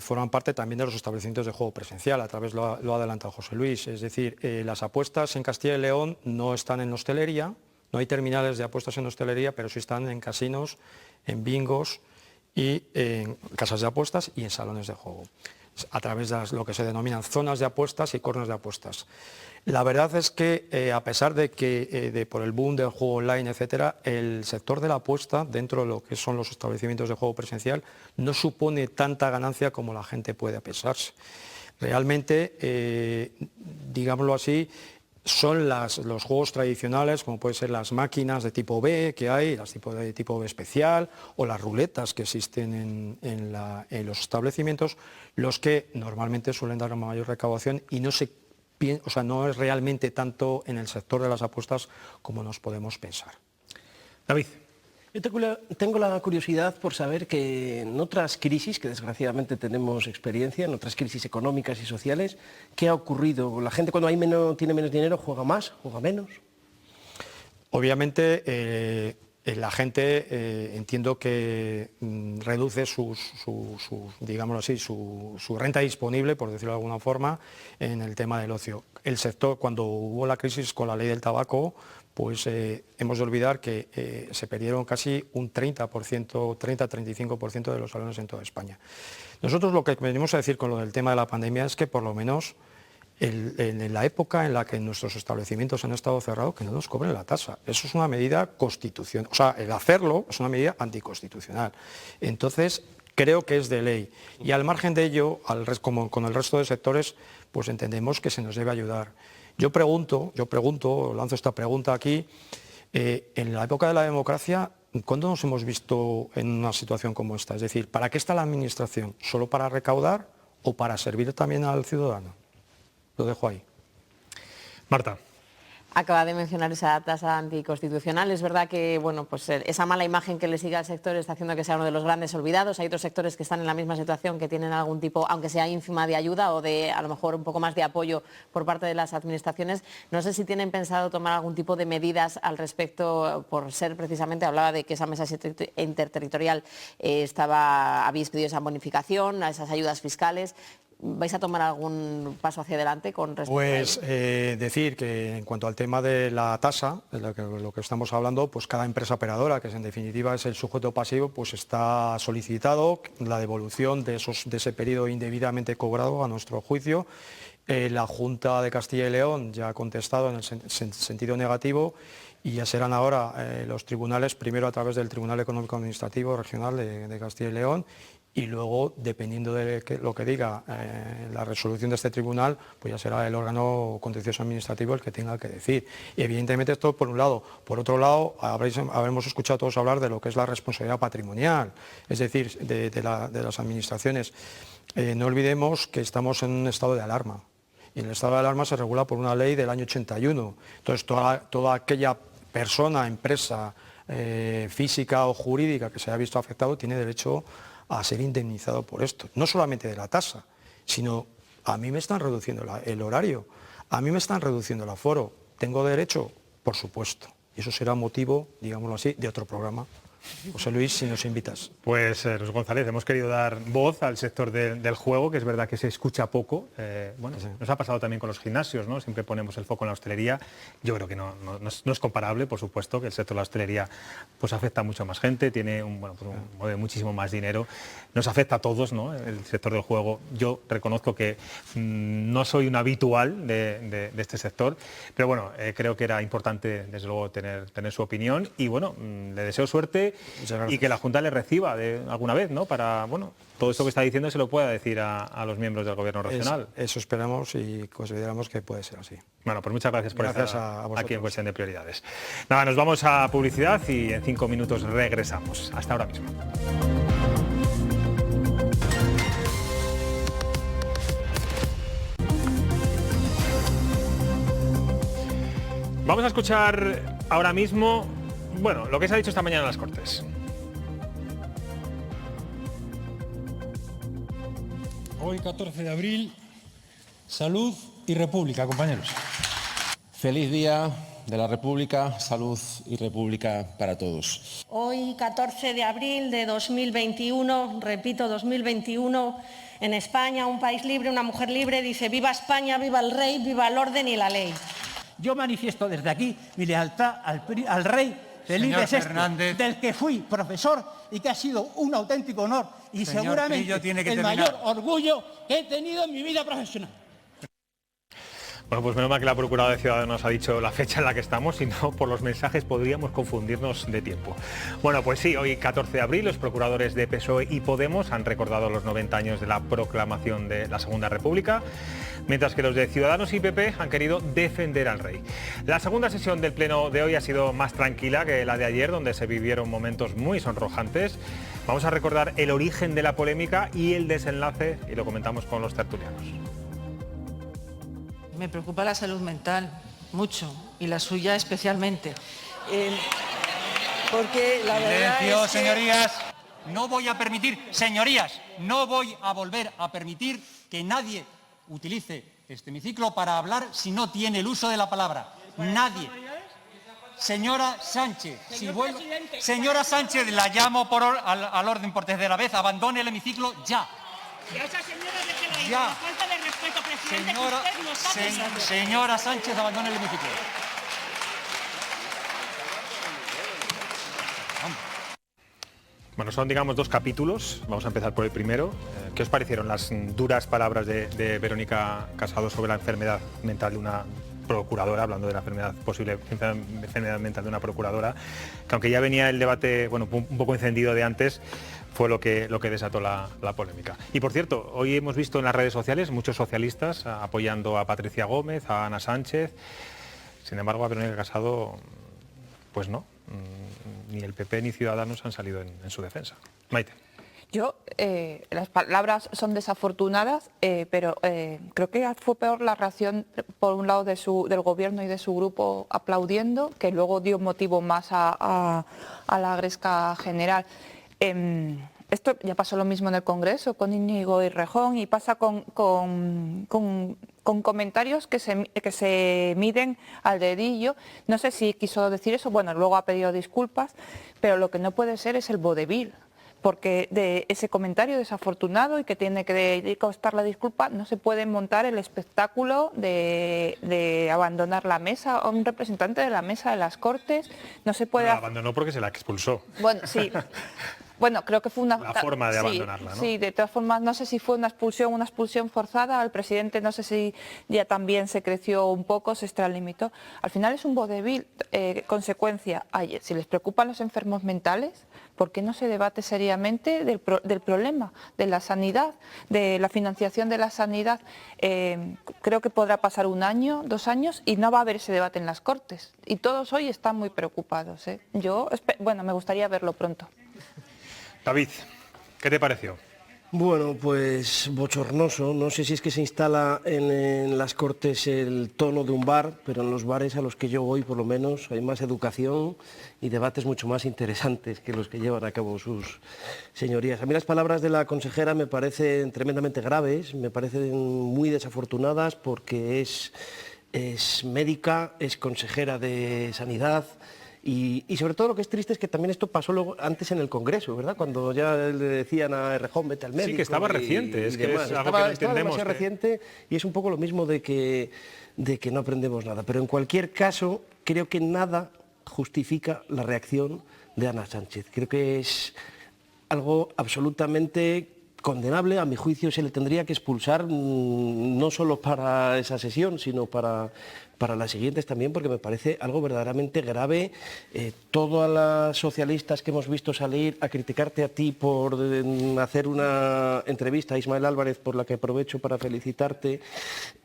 forman parte también de los establecimientos de juego presencial, a través lo ha adelantado José Luis. Es decir, las apuestas en Castilla y León no están en hostelería, no hay terminales de apuestas en hostelería, pero sí están en casinos, en bingos y en casas de apuestas y en salones de juego, a través de lo que se denominan zonas de apuestas y corners de apuestas. La verdad es que, a pesar de que por el boom del juego online, etcétera, el sector de la apuesta, dentro de lo que son los establecimientos de juego presencial, no supone tanta ganancia como la gente puede pensarse. Realmente, digámoslo así, son los juegos tradicionales, como pueden ser las máquinas de tipo B que hay, las de tipo B especial, o las ruletas que existen en los establecimientos, los que normalmente suelen dar una mayor recaudación y no es realmente tanto en el sector de las apuestas como nos podemos pensar. David. Yo tengo la curiosidad por saber que en otras crisis, que desgraciadamente tenemos experiencia, en otras crisis económicas y sociales, ¿qué ha ocurrido? ¿La gente cuando tiene menos dinero juega más, juega menos? Obviamente la gente entiendo que reduce digámoslo así, su renta disponible, por decirlo de alguna forma, en el tema del ocio. El sector, cuando hubo la crisis con la ley del tabaco, pues hemos de olvidar que se perdieron casi un 30-35% de los salones en toda España. Nosotros lo que venimos a decir con lo del tema de la pandemia es que por lo menos en la época en la que nuestros establecimientos han estado cerrados, que no nos cobren la tasa. Eso es una medida constitucional, o sea, el hacerlo es una medida anticonstitucional. Entonces, creo que es de ley. Y al margen de ello, como con el resto de sectores, pues entendemos que se nos debe ayudar. Yo pregunto, lanzo esta pregunta aquí, en la época de la democracia, ¿cuándo nos hemos visto en una situación como esta? Es decir, ¿para qué está la administración? ¿Solo para recaudar o para servir también al ciudadano? Lo dejo ahí. Marta. Acaba de mencionar esa tasa anticonstitucional. Es verdad que bueno, pues esa mala imagen que le sigue al sector está haciendo que sea uno de los grandes olvidados. Hay otros sectores que están en la misma situación, que tienen algún tipo, aunque sea ínfima, de ayuda o de a lo mejor un poco más de apoyo por parte de las administraciones. No sé si tienen pensado tomar algún tipo de medidas al respecto, por ser precisamente, hablaba de que esa mesa interterritorial habéis pedido esa bonificación, a esas ayudas fiscales. ¿Vais a tomar algún paso hacia adelante con respecto a ello? Decir que en cuanto al tema de la tasa, de lo que estamos hablando, pues cada empresa operadora, que en definitiva es el sujeto pasivo, pues está solicitado la devolución de ese periodo indebidamente cobrado, a nuestro juicio. La Junta de Castilla y León ya ha contestado en el sentido negativo y ya serán ahora los tribunales, primero a través del Tribunal Económico Administrativo Regional de Castilla y León, y luego, dependiendo de lo que diga la resolución de este tribunal, pues ya será el órgano contencioso administrativo el que tenga que decir. Y evidentemente esto por un lado. Por otro lado, habremos escuchado todos hablar de lo que es la responsabilidad patrimonial, es decir, de las administraciones. No olvidemos que estamos en un estado de alarma. Y el estado de alarma se regula por una ley del año 81. Entonces, toda aquella persona, empresa física o jurídica que se haya visto afectado tiene derecho a ser indemnizado por esto. No solamente de la tasa, sino a mí me están reduciendo el horario, a mí me están reduciendo el aforo. ¿Tengo derecho? Por supuesto. Y eso será motivo, digámoslo así, de otro programa. José Luis, si nos invitas. Pues Luis González, hemos querido dar voz al sector del juego, que es verdad que se escucha poco. Bueno, sí. Nos ha pasado también con los gimnasios, ¿no? Siempre ponemos el foco en la hostelería. Yo creo que no es comparable, por supuesto, que el sector de la hostelería pues afecta a mucha más gente, mueve muchísimo más dinero. Nos afecta a todos, ¿no? El sector del juego. Yo reconozco que no soy un habitual de este sector, pero bueno, creo que era importante, desde luego, tener su opinión y bueno, le deseo suerte suerte y que la Junta le reciba alguna vez, ¿no? Para, bueno, todo esto que está diciendo se lo pueda decir a los miembros del Gobierno regional. Eso esperamos y consideramos que puede ser así. Bueno, pues muchas gracias por estar aquí en Cuestión de Prioridades. Nada, nos vamos a publicidad y en 5 minutos regresamos. Hasta ahora mismo. Vamos a escuchar ahora mismo, bueno, lo que se ha dicho esta mañana en las Cortes. Hoy, 14 de abril, salud y república, compañeros. Feliz día de la República, salud y república para todos. Hoy, 14 de abril de 2021, repito, 2021, en España, un país libre, una mujer libre, dice: viva España, viva el rey, viva el orden y la ley. Yo manifiesto desde aquí mi lealtad al rey Felipe VI, del que fui profesor y que ha sido un auténtico honor y seguramente el mayor orgullo que he tenido en mi vida profesional. Bueno, pues menos mal que la Procuradora de Ciudadanos ha dicho la fecha en la que estamos, si no, por los mensajes podríamos confundirnos de tiempo. Bueno, pues sí, hoy 14 de abril los procuradores de PSOE y Podemos han recordado los 90 años de la proclamación de la Segunda República, mientras que los de Ciudadanos y PP han querido defender al rey. La segunda sesión del Pleno de hoy ha sido más tranquila que la de ayer, donde se vivieron momentos muy sonrojantes. Vamos a recordar el origen de la polémica y el desenlace, y lo comentamos con los tertulianos. Me preocupa la salud mental mucho y la suya especialmente. Porque la verdad es que... Señorías, no voy a permitir, señorías, no voy a volver a permitir que nadie utilice este hemiciclo para hablar si no tiene el uso de la palabra. Nadie. Señora Sánchez, señora Sánchez, la llamo al orden por tercera vez, abandone el hemiciclo ya. Ya. Señora Sánchez, abandone el hemiciclo. Bueno, son, digamos, 2 capítulos. Vamos a empezar por el primero. ¿Qué os parecieron las duras palabras de Verónica Casado sobre la enfermedad mental de una procuradora, hablando de la posible enfermedad mental de una procuradora, que aunque ya venía el debate, bueno, un poco encendido de antes, fue lo que desató la polémica? Y por cierto, hoy hemos visto en las redes sociales muchos socialistas apoyando a Patricia Gómez, a Ana Sánchez. Sin embargo, a Verónica Casado, pues no, ni el PP ni Ciudadanos han salido en su defensa. Maite. Yo, las palabras son desafortunadas, pero creo que fue peor la reacción, por un lado, del Gobierno y de su grupo aplaudiendo, que luego dio motivo más a la gresca general. Esto ya pasó lo mismo en el Congreso con Íñigo Errejón y pasa con comentarios que se miden al dedillo. No sé si quiso decir eso, bueno, luego ha pedido disculpas, pero lo que no puede ser es el vodevil, porque de ese comentario desafortunado y que tiene que costar la disculpa, no se puede montar el espectáculo de abandonar la mesa a un representante de la mesa de las Cortes. No se puede... La abandonó porque se la expulsó. Bueno, sí. Bueno, creo que fue una... La forma de abandonarla, ¿no? Sí, de todas formas, no sé si fue una expulsión forzada. Al presidente no sé si ya también se creció un poco, se extralimitó. Al final es un vodevil. Consecuencia, si les preocupan los enfermos mentales, ¿por qué no se debate seriamente del problema, de la sanidad, de la financiación de la sanidad? Creo que podrá pasar 1 año, 2 años y no va a haber ese debate en las Cortes. Y todos hoy están muy preocupados. Yo, bueno, me gustaría verlo pronto. David, ¿qué te pareció? Bueno, pues bochornoso. No sé si es que se instala en las Cortes el tono de un bar, pero en los bares a los que yo voy, por lo menos, hay más educación y debates mucho más interesantes que los que llevan a cabo sus señorías. A mí las palabras de la consejera me parecen tremendamente graves, me parecen muy desafortunadas, porque es médica, es consejera de Sanidad. Y sobre todo lo que es triste es que también esto pasó luego antes en el Congreso, ¿verdad? Cuando ya le decían a Errejón, vete al médico. Sí, que estaba reciente, es que es algo que no entendemos. Estaba demasiado reciente y es un poco lo mismo de que no aprendemos nada. Pero en cualquier caso, creo que nada justifica la reacción de Ana Sánchez. Creo que es algo absolutamente condenable. A mi juicio se le tendría que expulsar no solo para esa sesión, sino para las siguientes también, porque me parece algo verdaderamente grave. Todas las socialistas que hemos visto salir a criticarte a ti por hacer una entrevista a Ismael Álvarez, por la que aprovecho para felicitarte,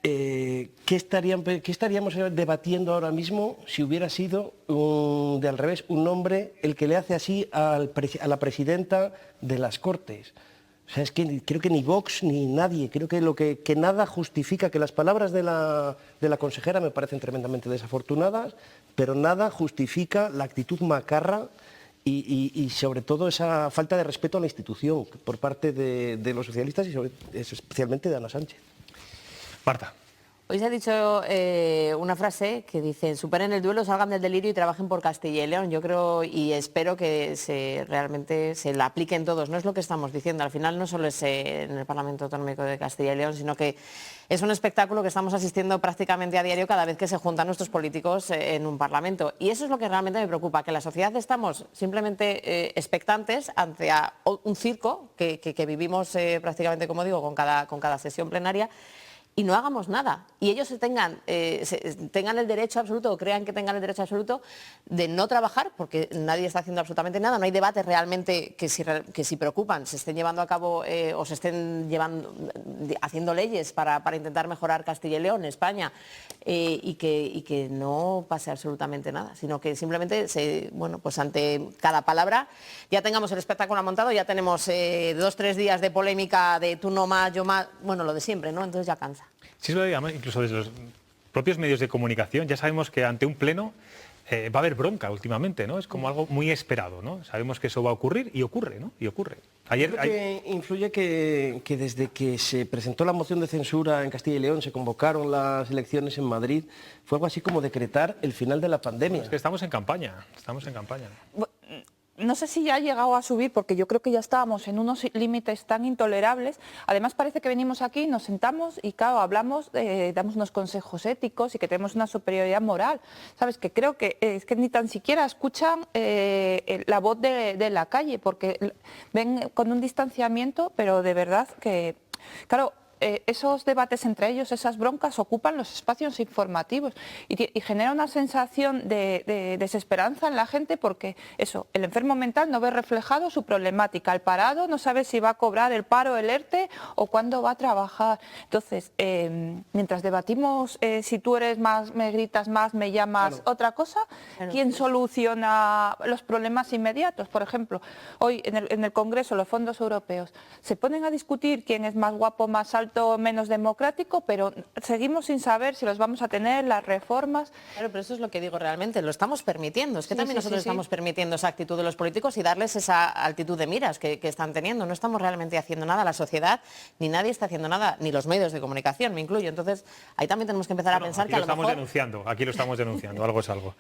¿qué estaríamos debatiendo ahora mismo si hubiera sido de al revés un hombre el que le hace así a la presidenta de las Cortes? O sea, es que creo que ni Vox ni nadie, creo que nada justifica, que las palabras de la consejera me parecen tremendamente desafortunadas, pero nada justifica la actitud macarra y sobre todo esa falta de respeto a la institución por parte de los socialistas y especialmente de Ana Sánchez. Marta. Hoy se ha dicho una frase que dice: superen el duelo, salgan del delirio y trabajen por Castilla y León. Yo creo y espero que realmente se la apliquen todos. No es lo que estamos diciendo. Al final no solo es en el Parlamento Autonómico de Castilla y León, sino que es un espectáculo que estamos asistiendo prácticamente a diario cada vez que se juntan nuestros políticos en un Parlamento. Y eso es lo que realmente me preocupa, que la sociedad estamos simplemente expectantes ante un circo que vivimos prácticamente, como digo, con cada sesión plenaria, y no hagamos nada. Y ellos tengan el derecho absoluto, o crean que tengan el derecho absoluto de no trabajar, porque nadie está haciendo absolutamente nada. No hay debates realmente que si preocupan, se estén llevando a cabo o se estén haciendo leyes para intentar mejorar Castilla y León, España, y que no pase absolutamente nada, sino que simplemente, pues ante cada palabra ya tengamos el espectáculo montado, ya tenemos 2-3 días de polémica, de tú no más, yo más, bueno, lo de siempre, ¿no? Entonces ya cansa. Sí, eso lo digamos, incluso desde los propios medios de comunicación, ya sabemos que ante un pleno va a haber bronca últimamente, ¿no? Es como algo muy esperado, ¿no? Sabemos que eso va a ocurrir y ocurre, ¿no? Y ocurre. Creo que influye que desde que se presentó la moción de censura en Castilla y León, se convocaron las elecciones en Madrid, fue algo así como decretar el final de la pandemia. Es que estamos en campaña, No sé si ya ha llegado a subir, porque yo creo que ya estábamos en unos límites tan intolerables. Además parece que venimos aquí, nos sentamos y claro, hablamos, damos unos consejos éticos y que tenemos una superioridad moral. ¿Sabes? Que creo que es que ni tan siquiera escuchan la voz de la calle, porque ven con un distanciamiento, pero de verdad que, claro, esos debates entre ellos, esas broncas, ocupan los espacios informativos y genera una sensación de desesperanza en la gente, porque eso, el enfermo mental no ve reflejado su problemática, el parado no sabe si va a cobrar el paro, el ERTE o cuándo va a trabajar. Entonces, mientras debatimos si tú eres más, me gritas más, me llamas otra cosa, ¿quién soluciona los problemas inmediatos? Por ejemplo, hoy en el Congreso, los fondos europeos, se ponen a discutir quién es más guapo, más alto, menos democrático, pero seguimos sin saber si los vamos a tener, las reformas. Claro, pero eso es lo que digo realmente, lo estamos permitiendo. Es que también nosotros estamos permitiendo esa actitud de los políticos y darles esa altitud de miras que están teniendo. No estamos realmente haciendo nada, la sociedad, ni nadie está haciendo nada, ni los medios de comunicación, me incluyo. Entonces, ahí también tenemos que empezar a pensar que a lo mejor... Aquí lo estamos denunciando, algo es algo.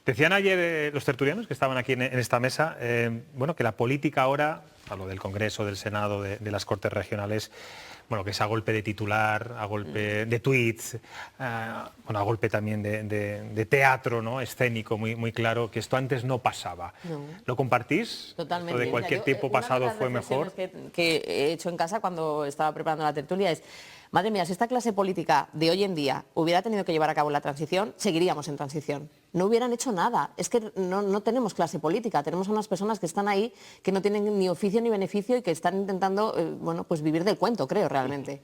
Decían ayer los tertulianos que estaban aquí en esta mesa, que la política ahora, hablo del Congreso, del Senado, de las Cortes regionales, que es a golpe de titular, a golpe de tweets, a golpe también de teatro, ¿no? Escénico muy claro, que esto antes no pasaba. No. ¿Lo compartís? Totalmente. Esto de cualquier tiempo pasado fue mejor. Que he hecho en casa cuando estaba preparando la tertulia es: madre mía, si esta clase política de hoy en día hubiera tenido que llevar a cabo la transición, seguiríamos en transición. No hubieran hecho nada. Es que no tenemos clase política, tenemos a unas personas que están ahí, que no tienen ni oficio ni beneficio y que están intentando, pues vivir del cuento, creo, realmente.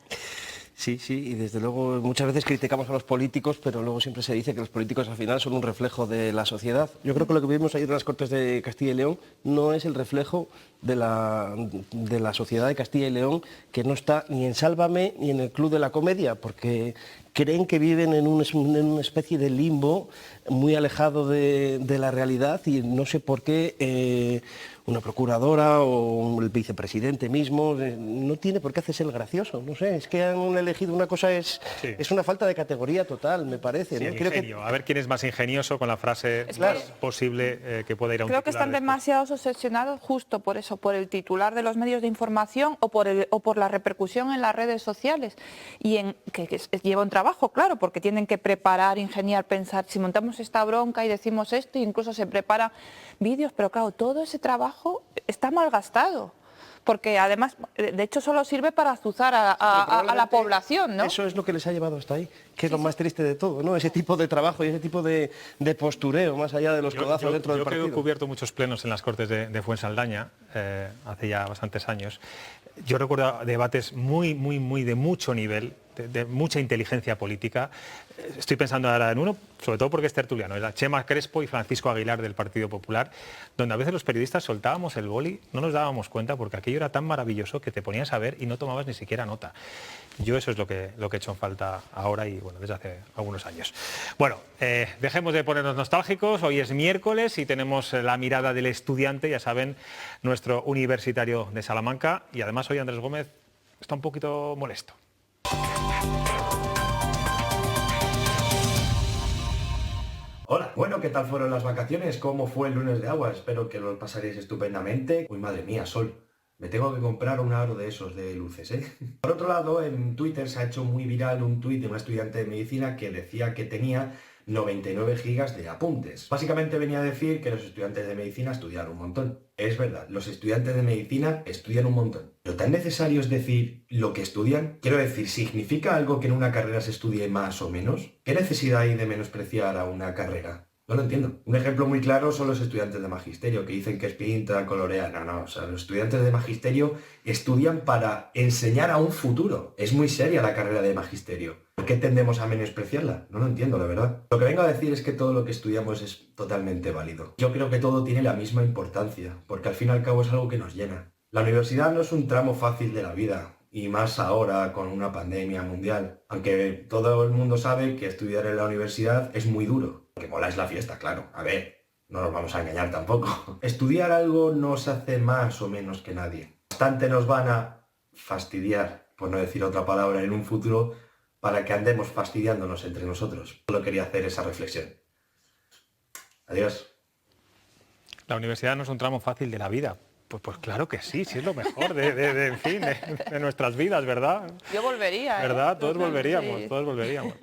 Sí, y desde luego muchas veces criticamos a los políticos, pero luego siempre se dice que los políticos al final son un reflejo de la sociedad. Yo creo que lo que vimos ayer en las Cortes de Castilla y León no es el reflejo de la sociedad de Castilla y León, que no está ni en Sálvame ni en el Club de la Comedia, porque creen que viven en una especie de limbo muy alejado de la realidad, y no sé por qué una procuradora o el vicepresidente mismo no tiene por qué hacerse el gracioso. No sé, es que han elegido una cosa, es una falta de categoría total, me parece. Sí, ¿no? A ver quién es más ingenioso con la frase más posible que pueda ir a un titular. Creo que están demasiado obsesionados justo por eso, por el titular de los medios de información o por la repercusión en las redes sociales, y que lleva un trabajo, claro, porque tienen que preparar, ingeniar, pensar, si montamos esta bronca y decimos esto, e incluso se preparan vídeos, pero claro, todo ese trabajo está malgastado, porque además, de hecho, solo sirve para azuzar a la población, ¿no? Eso es lo que les ha llevado hasta ahí, que es lo más triste de todo, ¿no? Ese tipo de trabajo y ese tipo de postureo, más allá de los codazos dentro del partido. Yo que he cubierto muchos plenos en las Cortes de Fuensaldaña, hace ya bastantes años. Yo recuerdo debates muy de mucho nivel, de mucha inteligencia política. Estoy pensando ahora en uno, sobre todo porque es tertuliano, era Chema Crespo y Francisco Aguilar del Partido Popular, donde a veces los periodistas soltábamos el boli, no nos dábamos cuenta porque aquello era tan maravilloso que te ponías a ver y no tomabas ni siquiera nota. Yo eso es lo que he hecho en falta ahora y bueno, desde hace algunos años. Bueno, dejemos de ponernos nostálgicos, hoy es miércoles y tenemos la mirada del estudiante, ya saben, nuestro universitario de Salamanca, y además hoy Andrés Gómez está un poquito molesto. Hola, bueno, ¿qué tal fueron las vacaciones? ¿Cómo fue el lunes de agua? Espero que lo pasaréis estupendamente. Uy, madre mía, Sol, me tengo que comprar un aro de esos de luces, ¿eh? Por otro lado, en Twitter se ha hecho muy viral un tuit de una estudiante de medicina que decía que tenía 99 gigas de apuntes. Básicamente venía a decir que los estudiantes de medicina estudian un montón. Es verdad, los estudiantes de medicina estudian un montón. ¿Pero tan necesario es decir lo que estudian? Quiero decir, ¿significa algo que en una carrera se estudie más o menos? ¿Qué necesidad hay de menospreciar a una carrera? No lo entiendo. Un ejemplo muy claro son los estudiantes de magisterio, que dicen que es pinta, colorea. No, o sea, los estudiantes de magisterio estudian para enseñar a un futuro. Es muy seria la carrera de magisterio. ¿Por qué tendemos a menospreciarla? No lo entiendo, la verdad. Lo que vengo a decir es que todo lo que estudiamos es totalmente válido. Yo creo que todo tiene la misma importancia, porque al fin y al cabo es algo que nos llena. La universidad no es un tramo fácil de la vida, y más ahora con una pandemia mundial. Aunque todo el mundo sabe que estudiar en la universidad es muy duro. Lo que mola es la fiesta, claro. A ver, no nos vamos a engañar tampoco. Estudiar algo nos hace más o menos que nadie. Bastante nos van a fastidiar, por no decir otra palabra, en un futuro para que andemos fastidiándonos entre nosotros. Solo quería hacer esa reflexión. Adiós. La universidad no es un tramo fácil de la vida. Pues claro que sí, sí es lo mejor de nuestras vidas, ¿verdad? Yo volvería, ¿verdad? Todos volveríamos, sí. Todos volveríamos.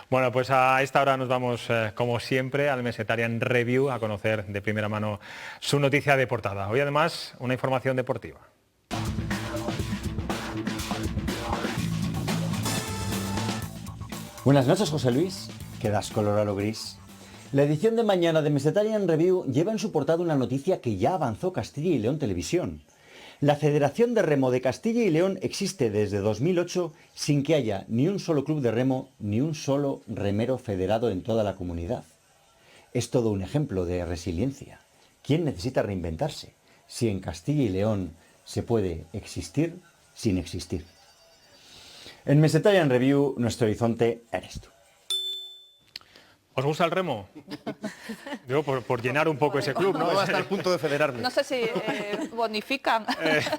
Bueno, pues a esta hora nos vamos, como siempre, al Mesetarian Review a conocer de primera mano su noticia de portada. Hoy además, una información deportiva. Buenas noches, José Luis. Quedas color a lo gris. La edición de mañana de Mesetarian Review lleva en su portada una noticia que ya avanzó Castilla y León Televisión. La Federación de Remo de Castilla y León existe desde 2008 sin que haya ni un solo club de remo ni un solo remero federado en toda la comunidad. Es todo un ejemplo de resiliencia. ¿Quién necesita reinventarse si en Castilla y León se puede existir sin existir? En Mesetarian Review nuestro horizonte eres tú. ¿Os gusta el remo? Digo, por llenar un poco ese club, ¿no? Hasta el punto de federarme. No sé si bonifican.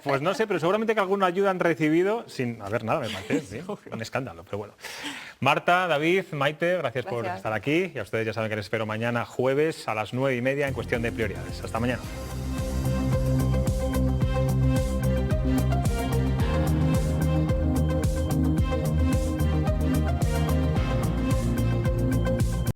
Pues no sé, pero seguramente que alguna ayuda han recibido sin haber nada, me parece. ¿Sí? Un escándalo, pero bueno. Marta, David, Maite, gracias por estar aquí. Y a ustedes ya saben que les espero mañana jueves a las 9:30 en Cuestión de Prioridades. Hasta mañana.